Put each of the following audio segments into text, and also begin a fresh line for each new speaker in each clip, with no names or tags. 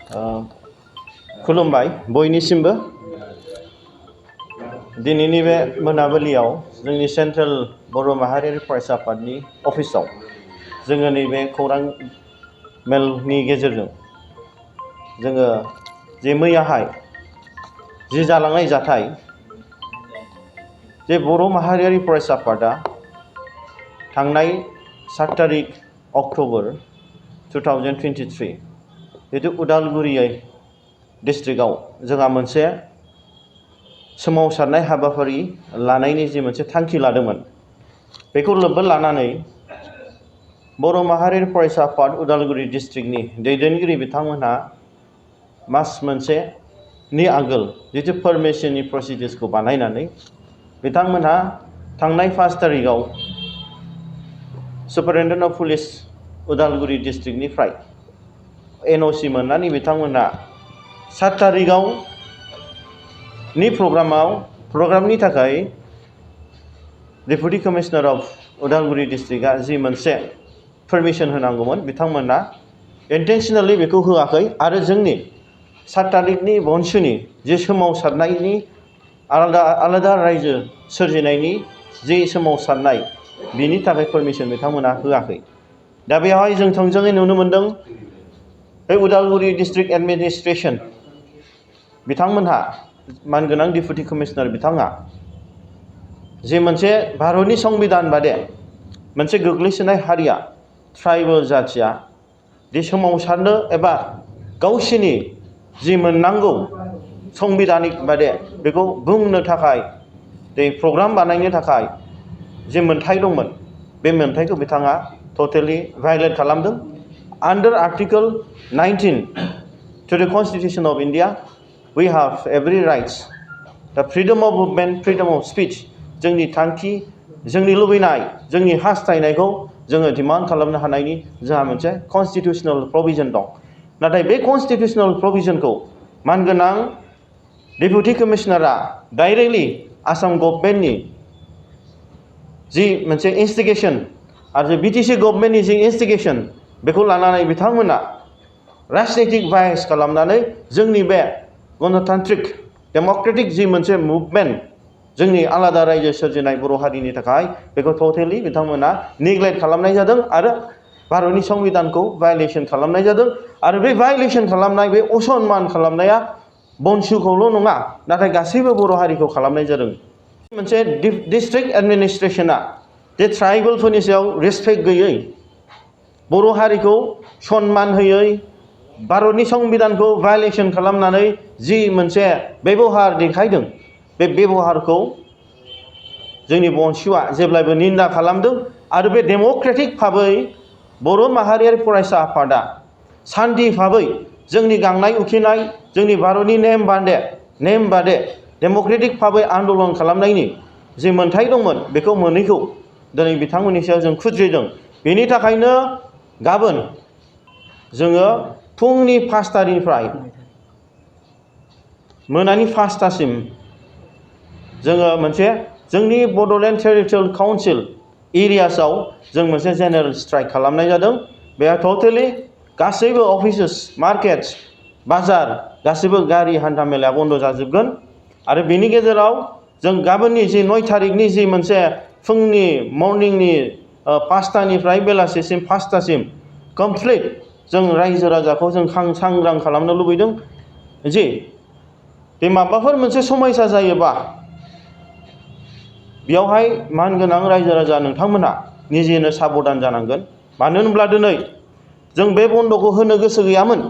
खुलुमबाय बयनिसिमबो दिनैनि बे मोनाबिलियाव जोंनि सेन्ट्रेल बर' माहारियारि फरायसा आफादनि अफिसाव जोङो नैबे खौरां मेलनि गेजेरजों जोङो जे मैयाहाय जि जालांनाय जाथाय जे बर' माहारियारि फरायसा आफादा थांनाय 7 तारिख अक्ट'बर 2023 जितु उदालगुरि डिस्ट्रिक्टआव जोंहा मोनसे सोमावसारनाय हाबाफारि लानायनि जि मोनसे थांखि लादोंमोन बेखौ लोब्बा लानानै बर' माहारियारि फरायसा आफाद उदालगुरि डिस्ट्रिक्टनि दैदेनगिरि बिथांमोनहा मास मोनसेनि आगोल जितु पारमिशननि प्रसिडिउर्सखौ बानायनानै बिथांमोनहा थांनाय 5 तारिखआव सुपारिनटेन्डेन्ट अफ पुलिस उदालगुरि डिस्ट्रिक्टनिफ्राय एनअसि मोननानै बिथांमोनहा 7 तारिखआव नि प्रग्रामनि थाखाय डेपुटि कमिशनार अफ उदालगुरि डिस्ट्रिक्टआ जि मोनसे पारमिशन होनांगौमोन बिथांमोना इन्टेन्शनेलि बेखौ होआखै आरो जोंनि 7 तारिखनि BoNSUनि जे सोमावसारनायनि आलादा रायजो सोरजिनायनि जे सोमावसारनाय बिनि थाखाय पारमिशन बिथांमोना होआखै। दा बेवहाय जों थोंजोङै नुनो मोनदों बे उदालगुरि डिस्ट्रिक्ट एडमिनिस्ट्रेशन बिथांमोनहा मानगोनां डेपुटि कमिशनार बिथाङा जे मोनसे भारतनि संबिधान बादे मोनसे गोग्लैसोनाय हारिया ट्राइबेल जाथिया जे सोमावसारनो एबा गावसिनि जि मोननांगौ संबिधानिक बादे बेखौ बुंनो थाखाय जे प्रग्राम बानायनो थाखाय जे मोनथाय दंमोन बे मोनथायखौ बिथाङा टटेलि भायलेट खालामदों। आन्डार article 19 to the Constitution of India we have every rights the freedom of movement, freedom of speech जोंनि थांखि जोंनि लुबैनाय जोंनि हास्थायनायखौ जोङो डिमान्ड खालामनो हानायनि जोंहा मोनसे कन्स्टिटिउशनेल प्रभिजन दं। नाथाय बे कन्स्टिटिउशनेल प्रभिजनखौ मानगोनां डेपुटि कमिशनारा डाइरेक्टलि आसाम गभर्नमेन्टनि जि मोनसे इन्स्टिगेशन आरो बिटिसि गभर्नमेन्टनि जि इन्स्टिगेशन बेखौ लानानै बिथांमोना राजनितिक बायस खालामनानै जोंनि बे गणतान्त्रिक डेम'क्रेटिक जि मोनसे मुभमेन्ट जोंनि आलादा रायजो सोरजिनाय बर' हारिनि थाखाय बेखौ टटेलि बिथांमोना नेग्लेक्ट खालामनाय जादों आरो भारतनि संबिधानखौ भायलेसन खालामनाय जादों। आरो बे भायलेसन खालामनाय बे असनमान खालामनाया BoNSUखौल' नङा नाथाय गासैबो बर' हारिखौ खालामनाय जादों। मोनसे डिस्ट्रिक्ट एडमिनिस्ट्रेशना जे ट्राइबेलफोरनि सायाव रेसपेक्ट गैयै बर' हारिखौ सनमान होयै भारतनि संबिधानखौ भायलेसन खालामनानै जि मोनसे बेबहार देखायदों बे बेबहारखौ जोंनि BoNSUआ जेब्लायबो निन्दा खालामदों आरो बे डेम'क्रेटिक भाबै बर' माहारियारि फरायसा आफादा सान्थि भाबै जोंनि गांनाय उखैनाय जोंनि भारतनि नेम बादे डेम'क्रेटिक भाबै आन्दलन खालामनायनि जे मोनथाय दंमोन बेखौ मोनैखौ दिनै बिथांमोननि सायाव जों खुद्रिदों। बेनि थाखायनो गाबोन जोङो फुंनि 5 तानिफ्राय मोनानि 5 तासिम जोङो मोनसे जोंनि बड'लेण्ड टेरिटरियेल काउन्सिल एरियासआव जों मोनसे जेनेरेल स्ट्राइक खालामनाय जादों। बेहा टटेलि गासैबो अफिसेस मार्केट्स बाजार गासैबो गारि हान्था मेलाया बन्द' जाजोबगोन आरो बेनि गेजेराव जों गाबोननि जि 9 तारिखनि जि मोनसे फुंनि मर्निंनि 5 तानिफ्राय बेलासिसिम 5 तासिम कमप्लिट जों रायजो राजाखौ जों सांग्रां खालामनो लुबैदों जे बे माबाफोर मोनसे समस्या जायोबा बेयावहाय मानगोनां रायजो राजा नोंथांमोना निजेनो साबधान जानांगोन। मानो होनब्ला दिनै जों बे बन्द'खौ होनो गोसो गैयामोन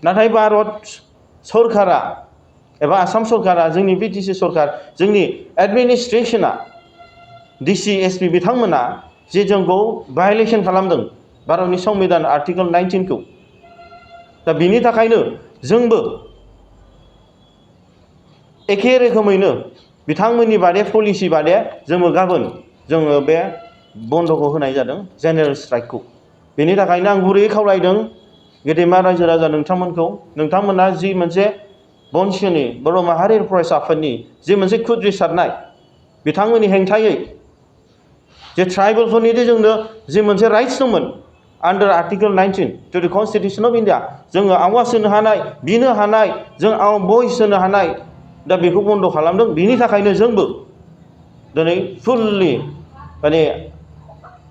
नाथाय भारत सरकारा एबा आसाम सरकारा जोंनि बिटिसि सरकार जोंनि एडमिनिस्ट्रेशना डिसि एसपि बिथांमोना जे जोंखौ भायलेसन खालामदों भारतनि संबिधान आर्टिकल 19 खौ। दा बिनि थाखायनो जोंबो एखे रोखोमैनो बिथांमोननि बादे पलिसि बादे जोङो गाबोन जोङो बे बन्द'खौ होनाय जादों जेनेरेल स्ट्राइकखौ। बेनि थाखायनो आं गुरैयै खावलायदों गेदेमा रायजो राजा नोंथांमोना जि मोनसे BoNSUनि बर' माहारियारि फरायसा आफादनि जि मोनसे खुद्रिसारनाय बिथांमोननि हेंथायै जे ट्राइबेलफोरनि जोंनो जि मोनसे राइट्स दंमोन under Article 19 to the Constitution of India जोङो आवाज होनो हानाय बिनो हानाय जों भइस होनो हानाय दा बेखौ बन्द खालामदों बिनि थाखायनो जोंबो दिनै फुल्लि माने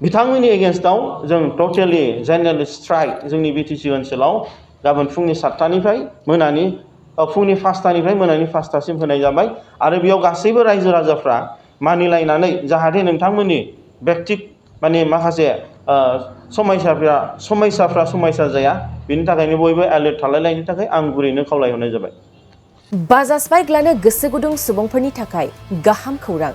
बिथांमोननि एगेन्स्टआव जों टटेलि जेनेरेल स्ट्राइक जोंनि बिटिसि ओनसोलाव गाबोन फुंनि 7टानिफ्राय मोनानि फुंनि 5टानिफ्राय मोनानि 5टासिम होनाय जाबाय आरो बेयाव गासैबो रायजो राजाफ्रा मानिलायनानै जाहाथे नोंथांमोननि व्यक्तिक माने माखासे समयसा जाया बिनि थाखायनो बयबो एलार्ट थालायलायनो थाखाय आं गुरैनो खावलायहरनाय जाबाय।
बाजाज बाइक लानो गोसो गुदुं सुबुंफोरनि थाखाय गाहाम खौरां।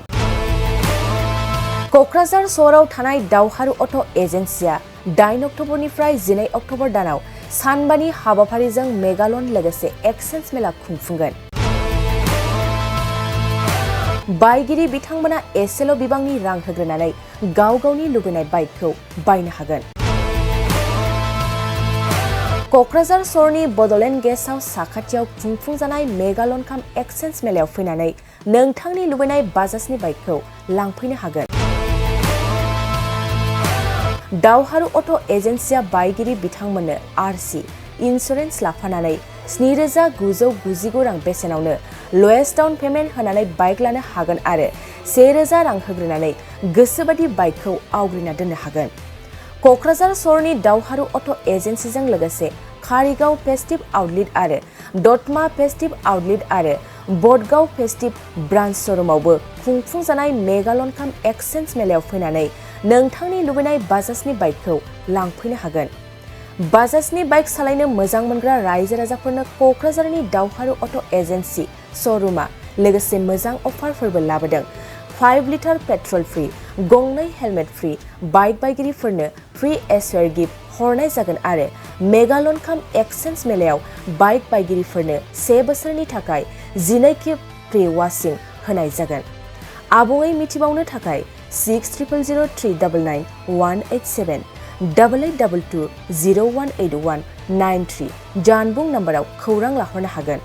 क'क्राझार सहराव थानाय दावहारु अट' एजेन्सिया 8 अक्ट'बरनिफ्राय 12 अक्ट'बर दानाव सानबानि हाबाफारिजों मेगालन लोगोसे एक्सेन्स मेला खुंफुंगोन। बायगिरि बिथांमोना एसेल' बिबांनि रां होग्रोनानै गाव गावनि लुबैनाय बाइकखौ बायनो हागोन। क'क्राझार सहरनि बड'लेण्ड गेस्ट हाउस साखाथियाव खुंफुंजानाय मेगालन काम एक्सेन्स मेलायाव फैनानै नोंथांनि लुबैनाय बाजाजनि बाइकखौ लांफैनो हागोन। दावहारु अट' एजेन्सिया बायगिरि बिथांमोननो आरसि इन्सुरेन्स लाफानानै 7,999 रां बेसेनावनो लवेस्ट डाउन पेमेन्ट होनानै बाइक लानो हागोन आरो 1,000 रां होग्रोनानै गोसोबादि बाइकखौ आवग्रिना दोननो हागोन। क'क्राझार सहरनि दावहारु अट' एजेन्सिजों लोगोसे कारिगाव फेस्टिभ आउटलेट आरो दतमा फेस्टिभ आउटलेट आरो बडगाव फेस्टिभ ब्रान्च श'रुमावबो खुंफुंजानाय मेगालन काम एक्सेन्स मेलायाव फैनानै नोंथांनि लुबैनाय बाजाजनि बाइकखौ लांफैनो हागोन। बाजाजनि बाइक सालायनो मोजां मोनग्रा रायजो राजाफोरनो क'क्राझारनि दावहारु अट' एजेन्सि श'रुमा लोगोसे मोजां अफारफोरबो लाबोदों। 5 लिटार पेट्रल फ्री, गंनै हेलमेट फ्री, बाइक बायगिरिफोरनो फ्री एसवेर गिफ्ट हरनाय जागोन आरो मेगालन काम एक्सेन्स मेलायाव बाइक बायगिरिफोरनो 1 बोसोरनि थाखाय 12 खेब फ्री वाशिं होनाय जागोन। आबुङै मिथिबावनो थाखाय 6000399187 8822 018193 जानबुं नाम्बाराव खौरां लाहरनो हागोन।